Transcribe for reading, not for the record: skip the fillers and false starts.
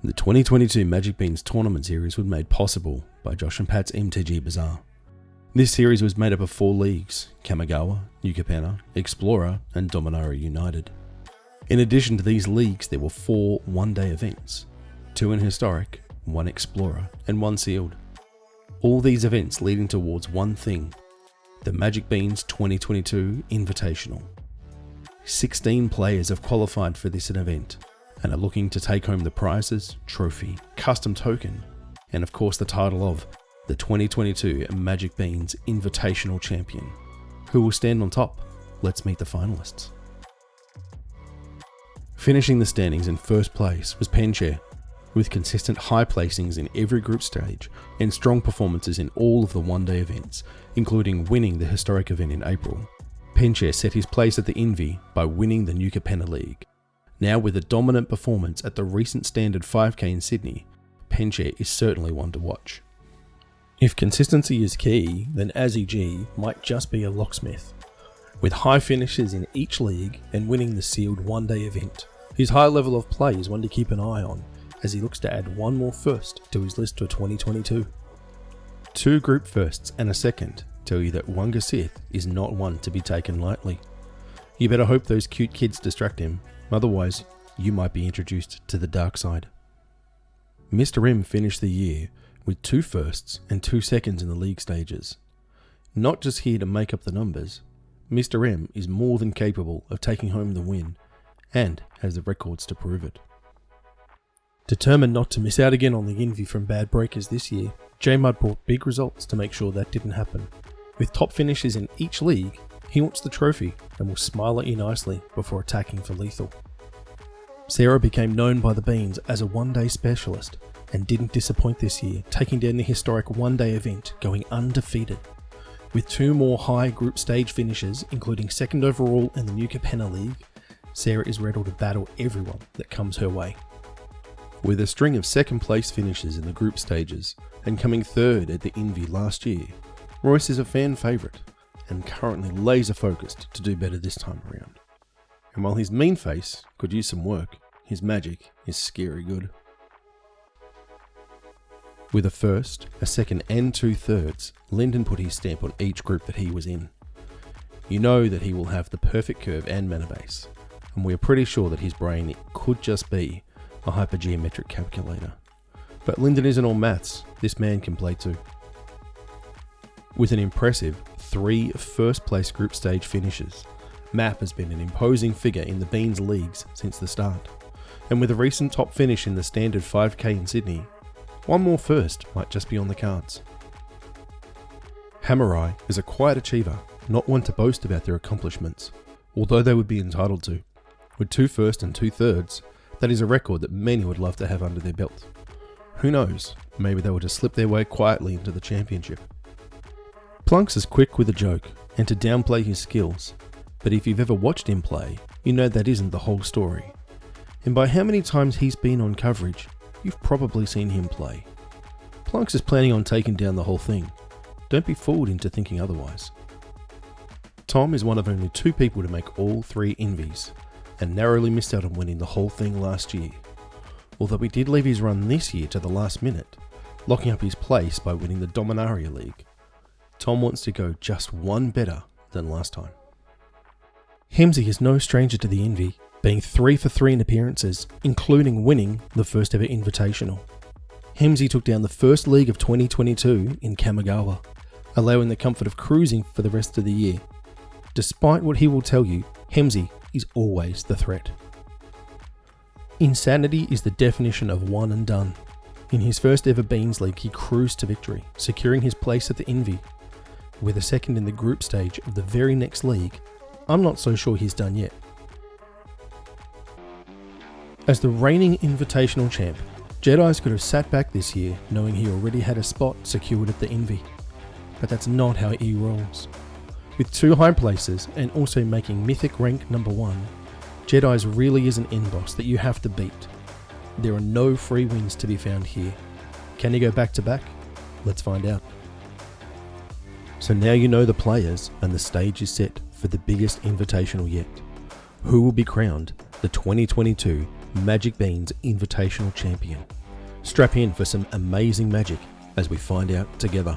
The 2022 Magic Beans Tournament Series was made possible by Josh and Pat's MTG Bazaar. This series was made up of 4 leagues: Kamigawa, Yucapena, Explorer, and Dominaria United. In addition to these leagues, there were 4 one-day events, 2 in Historic, 1 Explorer, and 1 Sealed. All these events leading towards one thing: the Magic Beans 2022 Invitational. 16 players have qualified for this event and are looking to take home the prizes, trophy, custom token, and of course the title of the 2022 Magic Beans Invitational Champion. Who will stand on top? Let's meet the finalists. Finishing the standings in first place was Penshare, with consistent high placings in every group stage and strong performances in all of the one-day events, including winning the historic event in April. Penshare set his place at the Invi by winning the Yucapena League. Now with a dominant performance at the recent standard 5k in Sydney, Penshare is certainly one to watch. If consistency is key, then Azzy G might just be a locksmith. With high finishes in each league and winning the sealed one-day event, his high level of play is one to keep an eye on as he looks to add one more first to his list for 2022. 2 group firsts and a second tell you that Wanga Sith is not one to be taken lightly. You better hope those cute kids distract him, otherwise you might be introduced to the dark side. Mr. M finished the year with 2 firsts and 2 seconds in the league stages. Not just here to make up the numbers, Mr. M is more than capable of taking home the win and has the records to prove it. Determined not to miss out again on the Invi from bad breakers this year, J-Mud brought big results to make sure that didn't happen. With top finishes in each league, he wants the trophy and will smile at you nicely before attacking for lethal. Sarah became known by the Beans as a one-day specialist and didn't disappoint this year, taking down the historic one-day event, going undefeated. With 2 more high group stage finishes, including 2nd overall in the Yucapena League, Sarah is ready to battle everyone that comes her way. With a string of 2nd place finishes in the group stages and coming 3rd at the Invi last year, Royce is a fan favourite and currently laser focused to do better this time around. And while his mean face could use some work, his magic is scary good. With a first, a second and 2 thirds, Lyndon put his stamp on each group that he was in. You know that he will have the perfect curve and mana base, and we are pretty sure that his brain could just be a hypergeometric calculator. But Lyndon isn't all maths, this man can play too. With an impressive 3 first place group stage finishes, Map has been an imposing figure in the Beans leagues since the start, and with a recent top finish in the standard 5k in Sydney, one more first might just be on the cards. Hammerai is a quiet achiever, not one to boast about their accomplishments, although they would be entitled to. With 2 firsts and 2 thirds, that is a record that many would love to have under their belt. Who knows, maybe they were to slip their way quietly into the championship. Plunks is quick with a joke and to downplay his skills, but if you've ever watched him play, you know that isn't the whole story. And by how many times he's been on coverage, you've probably seen him play. Plunks is planning on taking down the whole thing. Don't be fooled into thinking otherwise. Tom is one of only 2 people to make all 3 Invis, and narrowly missed out on winning the whole thing last year. Although he did leave his run this year to the last minute, locking up his place by winning the Dominaria League. Tom wants to go just one better than last time. Hemsey is no stranger to the Invi, being 3 for 3 in appearances, including winning the first ever Invitational. Hemsey took down the first league of 2022 in Kamigawa, allowing the comfort of cruising for the rest of the year. Despite what he will tell you, Hemsey is always the threat. Insanity is the definition of one and done. In his first ever Beans League, he cruised to victory, securing his place at the Invi. With a second in the group stage of the very next league, I'm not so sure he's done yet. As the reigning Invitational champ, Jedi's could have sat back this year knowing he already had a spot secured at the Invi. But that's not how he rolls. With 2 high places and also making Mythic rank number 1, Jedi's really is an in-boss that you have to beat. There are no free wins to be found here. Can he go back to back? Let's find out. So now you know the players and the stage is set for the biggest Invitational yet. Who will be crowned the 2022 Magic Beans Invitational Champion? Strap in for some amazing magic as we find out together.